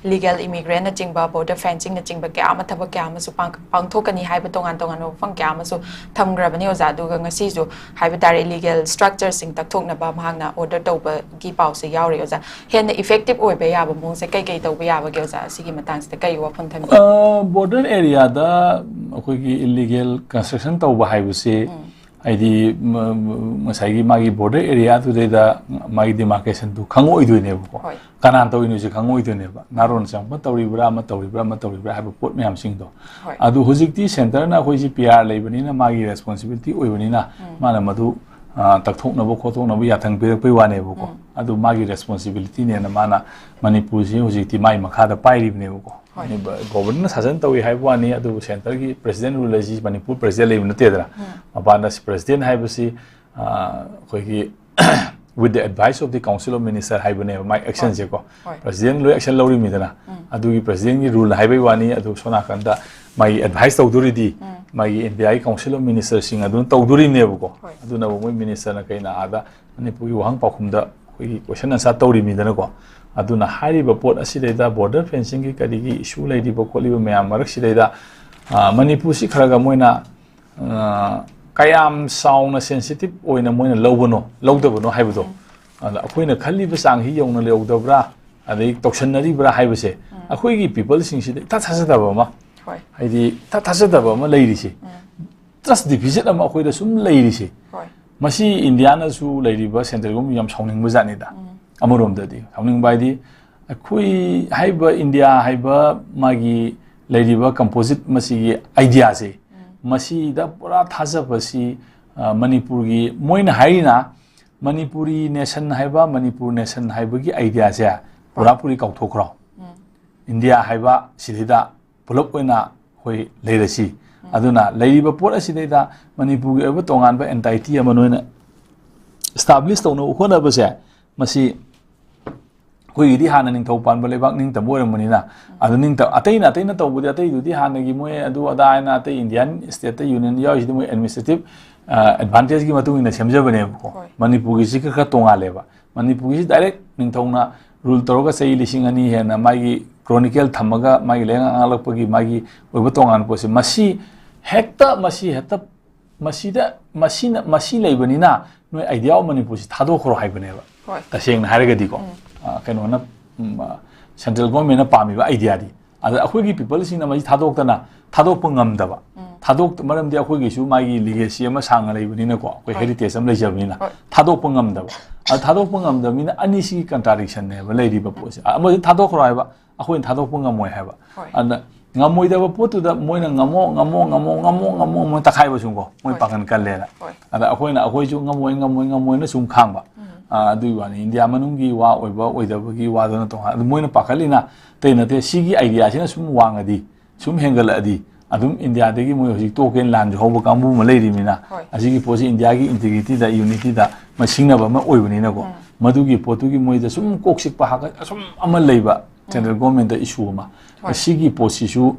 legal immigrant na jingba border fencing na jingba kya ama thaba kya ama su pangthokani haiba tongan tongan no fang kya ama su thamgrabani oza duga ngasi ju haiba tare legal structure sing takthokna ba mahangna order tawba gi pause yauri oza hen effective oi ba yaba mong se kai kai tawba yaba ge oza sigi matang se kai wa phon tham border area da akoi gi illegal construction tawba haibu se aidi masai magi border area tu da magi demarcation tu khangoi du ne ko kanan to inu se khangoi du ne ba naron sang ba tawri bra ma tawri bra ha pot myam sing do adu hojikti center na khoi ji PR leibani na magi responsibility oibani na mana madu takthok na bo khothok na bo yathang pe pe wa ne bo ko adu magi responsibility ne na mana manipur ji hojikti mai makha da pai ri ne bo ko government sasan tawi hai wani adu center ki president rule ji manipur president leibna te dra apana president hai basi khoi ki with the advice of the council of minister hai bane my action je ko president lo action lori mi dana adu ki president ki rule hai bai wani adu sona kanda my advice tawduri di my NBI council of minister sing adu tawduri ne ko adu na mo minister na kaina ada manipur ki wahang pakhum da khoi question answer tawri mi dana ko aduna hariba pot asideda border fencing ki kadigi issue lady bo kholiba mayam marak sideda manipur si kharaga moina kayam sauna sensitive oina moina lawbono lawdabano haibudo ada akoina khaliba sang hi yongna lewdabra adai toksanari bra haibase akoi gi people sing si ta thasada ma haidi ta thasada ma leiri si trust deficit ama akoi da sum leiri si masi indiana su leiri ba central gom yam sauning bujani da amorom dadi hawning bai di akhui haiba india haiba magi leiriba composite masi idea se masi da pura thaja basi manipur gi moina haina manipuri nation haiba manipur nation haiba gi idea se pura puri kauthokro india haiba sidida pulop oina hoi leirasi aduna leiriba pot asidida manipur gi aba tongan ba entity ama noina establish tawno khona ba se masi koi di hana ning thau pan balebak ning tamo ramani na adu ning ta ataina taw budi atai du di hana gi moy adu ada na atai indian state union yaw ji moy administrative advantage gi matung ina semja bane ko manipur gi sikha tonga leba manipur gi direct ning thau na rule toroga sei lising ani he na magi chronicle thamaga magi lenga alak pagi magi oiba tongan po se masi hekta masi leibani na noi idea manipur si thado khoro haibane ba taseng na haraga di ko kano na central government na pami ba idea di ada akhoi gi people sing na mai thadok na thadok pangam da ba thadok maram di akhoi gi su mai gi legacy ma sang lai bani na ko koi heritage am lai jabni na thadok pangam da ba a thadok pangam da mi na ani si contradiction ne ba lai ri ba po se a mo thadok ro ba akhoi thadok pangam moi ha ba ana ngamoi da ba potu da moi na ngamo mo takai ba sung ko moi pakan kal le na ada akhoi ju ngamoi na sum khang ba adu wani india manungi wa oiba oidabagi wa dana to moina pakalina teina te sigi idea sina sum wangadi sum hengal adi adum india degi moi hoji token land hobo kambu malairi mina asigi posi india gi integrity da unity da masingna ba ma oibani na ko madugi potugi moi da sum koksik pa ha sum amal leiba central government da issue ma asigi posi su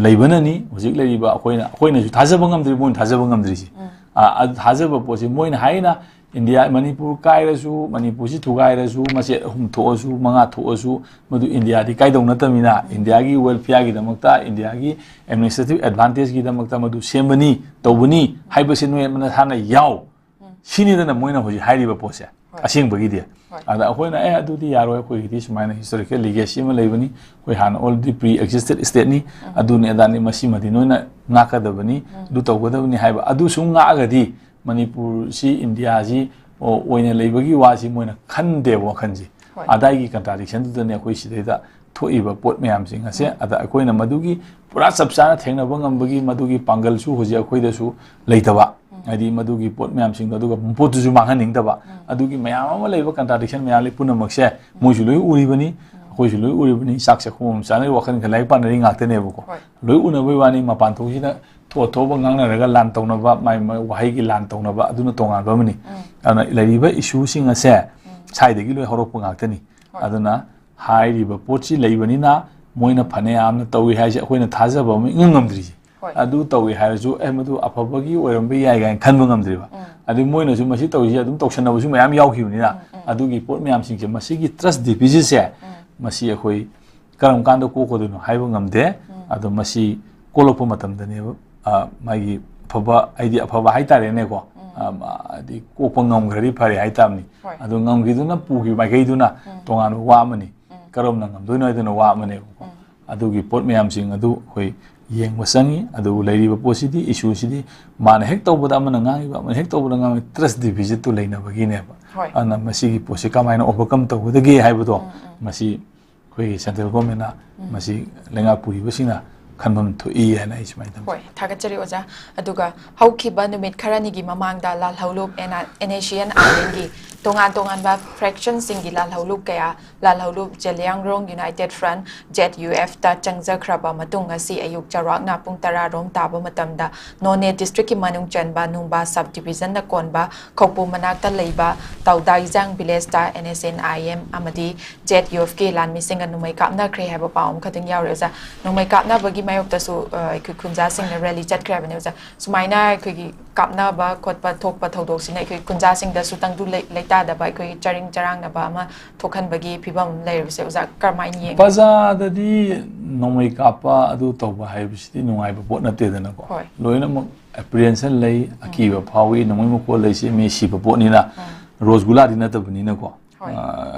leibana ni hoji leiba akoina ju thajaba ngamdri moi thajaba ngamdri si thajaba posi moina haina India manipur kai rasu manipur si thugai rasu mase hum thosu manga thosu madu india di kai dong na tamina india gi welfare gi damakta india gi administrative advantage gi damakta madu sembani tobuni haiba se noi mana thana yaw sini da na moina hoji hairi ba pose asing bagi dia ada akoina adu di yaro ko gi sumaina historical legacy ma leibani koi han already pre existed state ni adu ne adani masi madi noina ngaka dabani du tawgadabani haiba adu sum nga di manipur si india ji oina leibagi wa si moina khande bo khanji adai gi contradiction du ne koi sideda thoiba pot myam sing ase ada akoina madugi pura sabsana thengna bangam bagi madugi pangal su hoji akoi da su leitaba adi madugi pot myam sing aduga pot ju manghan ning daba adugi mayam ama leiba contradiction mayam le puna makse moi ju loi uri bani akoi ju loi uri bani sak se khum sana wakhan khalai pan ri ngakte ne bu ko loi una bai wani ma pan thoji na to bangna raga lan tawna ba mai wahai gi lan tawna ba aduna tonga ba mani ana lariba issue sing ase sai de gi loi horok ngakte ni aduna hai riba pochi leibani na moina phane amna tawi hai je akoina thaja ba mi ngamdri adu tawi hai ju madu afabagi oiram be yai ga khanba ngamdri ba adu moina ju masi tawi adum toksana bu su mayam yaw khiuni na adu gi pot mayam sing je masi gi trust deficit se masi akoi karam kanda ko ko dino haibu ngamde ado masi kolokpa matamdane magi phaba idea phaba haitare ne ko adi ko pangam gari phari haitamni ado ngamgiduna pugi maikaiduna tongan wa amani karam nangam doino iduna wa amane ko adugi pot mayam sing adu hoi yeng wasangi adu lairiba posidi issue sidi man hek tawbada amana ngangi ba man hek tawbada ngangi trust deficit to leina bagine ba ana masigi posi kamaina overcome tawbadagi haibudo masi hoi central government na masi lenga puri basina kanbam to ana ismai dam hoi thagachari oja aduga haukiba numit kharani gi mamangda lal haulup Asian Island gi tongan ba fraction singi lal haulup kaya lal haulup Jelyangrong United Front ZUF ta changja khraba matung asi ayuk charak na pung tara rom taba matamda none district ki manung chanba nungba subdivision na konba khokpu manak ta leiba taudai jang village ta NSNIM amadi ZUF ki lan missing numai kapna khre haba paum khating yaure ja numai kapna bagi mayok ta su khunja sing na rally chat khre bane ja sumaina khigi kapna ba khotpa thokpa thodok sine khoi kunja sing da su tang du leita da ba khoi charing charang na ba ma thokhan bagi phibam leirse uza karmai ni baza da di nomai kapa adu toba haibisi nungai ba bot na te dana ko loina mo apprehension lei akiba phawi nomai mo ko lei se me si ba bot ni na rosgula di na ta bani na ko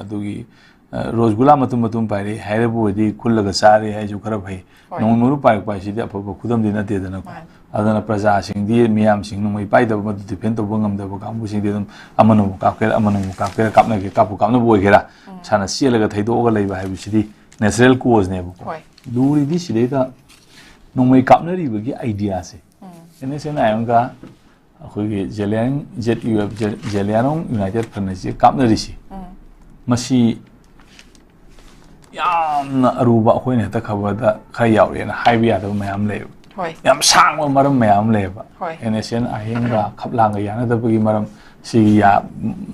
adugi rosgula matum pai haire bo di khullaga sare hai ju khara bhai nong nuru pai pai si da pho khudam di na te dana ko adana praja sing di miyam sing nomai pai da ma defend to bangam da ba kamu sing di amanu ka ke kapna ke kapu kapna bo gera sana sielaga thaido ga leiba haibisi di natural cause ne bu ko duri di side da nomai kapna ri bagi idea se ene se na yong ga khoi ge Jelyangrong United Front se kapna ri si masi yamna aruba khoi ne ta khaba da khai yaure na haibi ya da mayam le yam sang ma maram mayam le ba ene se na ayeng ga khaplang ga yana da bagi maram si ya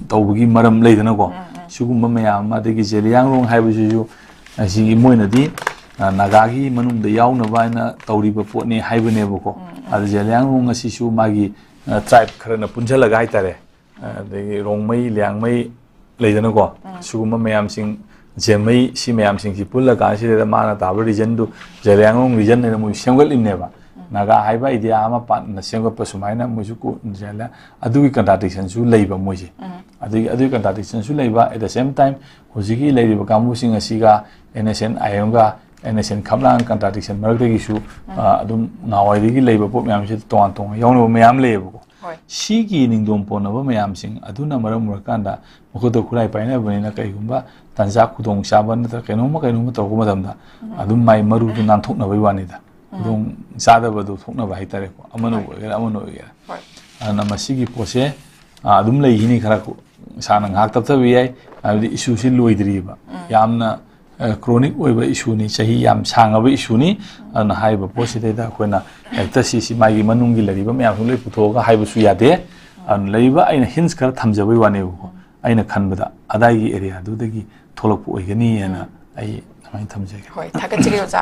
tawbagi maram le dana ko sugumba mayam ma de gi Jelyangrong haibu ju asi moina di nagagi manung da yaw na ba na tawriba pot ne haibu ne ko ad Jelyangrong asi su magi tribe khara na punjala ga haitare de rongmai lyangmai le dana ko sugumba mayam sing jemai si mayam sing si pulla ga si da mana ta ba region du Jelyangrong region ne mu semgal imne ba naga haiba idea ama pa na semgal pa sumaina mu su ko jela adu gi contradiction su leiba mo ji adu contradiction su leiba at the same time hojigi leiba kamu sing asiga NSNIM ga NSN khamlang contradiction marak gi su adum ngawai gi leiba pop mayam si tong yawno mayam leiba ko sigi ningdom pona ba mayam sing aduna maram murakanda mukodo khulai paina banina kai gumba tanza khudong saban ta kainoma to ko madamda adum mai maru du nan thokna bai wani da dong sada ba do thokna ba haitare ko amano ana masigi pose adum lei hini khara ko sanang hak tap tabi ai abi issue si loidri ba yamna chronic oiba issue ni chahi yam sanga ba issue ni ana haiba pose de da koina hekta si magi manungi lariba mayam loi puthoga haiba su yade an leiba aina hints khara thamjabai wane ko aina khanbada adai area du dagi tholok oigani ana ai amai thamjage hoi thakachiri oja